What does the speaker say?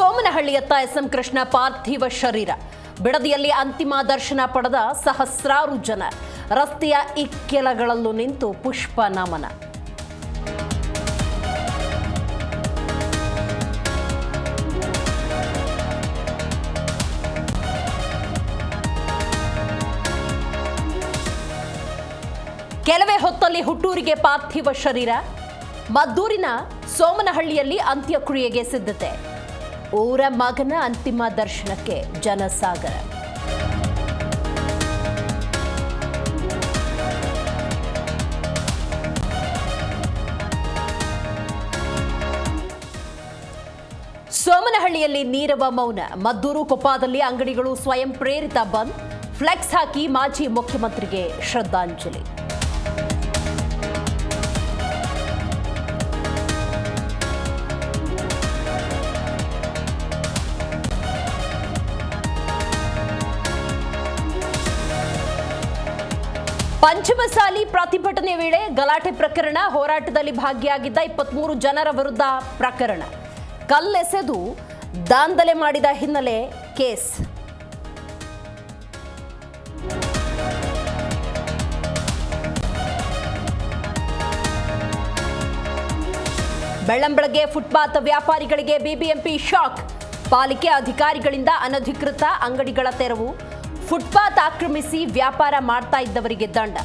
ಸೋಮನಹಳ್ಳಿಯತ್ತ S M Krishna ಪಾರ್ಥಿವ ಶರೀರ ಬಿಡದಿಯಲ್ಲಿ ಅಂತಿಮ ದರ್ಶನ ಪಡೆದ ಸಹಸ್ರಾರು ಜನ ರಸ್ತೆಯ ಇಕ್ಕೆಲಗಳಲ್ಲೂ ನಿಂತು ಪುಷ್ಪ ನಮನ. ಕೆಲವೇ ಹೊತ್ತಲ್ಲಿ ಹುಟ್ಟೂರಿಗೆ ಪಾರ್ಥಿವ ಶರೀರ. ಮದ್ದೂರಿನ ಸೋಮನಹಳ್ಳಿಯಲ್ಲಿ ಅಂತ್ಯಕ್ರಿಯೆಗೆ ಸಿದ್ಧತೆ. ಊರ ಮಗನ ಅಂತಿಮ ದರ್ಶನಕ್ಕೆ ಜನಸಾಗರ. ಸೋಮನಹಳ್ಳಿಯಲ್ಲಿ ನೀರವ ಮೌನ. ಮದ್ದೂರು ಕೊಪ್ಪದಲ್ಲಿ ಅಂಗಡಿಗಳು ಸ್ವಯಂ ಪ್ರೇರಿತ ಬಂದ್. ಫ್ಲೆಕ್ಸ್ ಹಾಕಿ ಮಾಜಿ ಮುಖ್ಯಮಂತ್ರಿಗೆ ಶ್ರದ್ಧಾಂಜಲಿ. ಪಂಚಮಸಾಲಿ ಪ್ರತಿಭಟನೆ ವೇಳೆ ಗಲಾಟೆ ಪ್ರಕರಣ. ಹೋರಾಟದಲ್ಲಿ ಭಾಗಿಯಾಗಿದ್ದ 23 ಜನರ ವಿರುದ್ಧ ಪ್ರಕರಣ. ಕಲ್ಲೆಸೆದು ದಾಂಧಲೆ ಮಾಡಿದ ಹಿನ್ನೆಲೆ ಕೇಸ್. ಬೆಳ್ಳಂಬೆಳಗ್ಗೆ ಫುಟ್ಪಾತ್ ವ್ಯಾಪಾರಿಗಳಿಗೆ ಬಿಬಿಎಂಪಿ ಶಾಕ್. ಪಾಲಿಕೆ ಅಧಿಕಾರಿಗಳಿಂದ ಅನಧಿಕೃತ ಅಂಗಡಿಗಳ ತೆರವು. ಫುಟ್ಪಾತ್ ಆಕ್ರಮಿಸಿ ವ್ಯಾಪಾರ ಮಾಡ್ತಾ ಇದ್ದವರಿಗೆ ದಂಡ.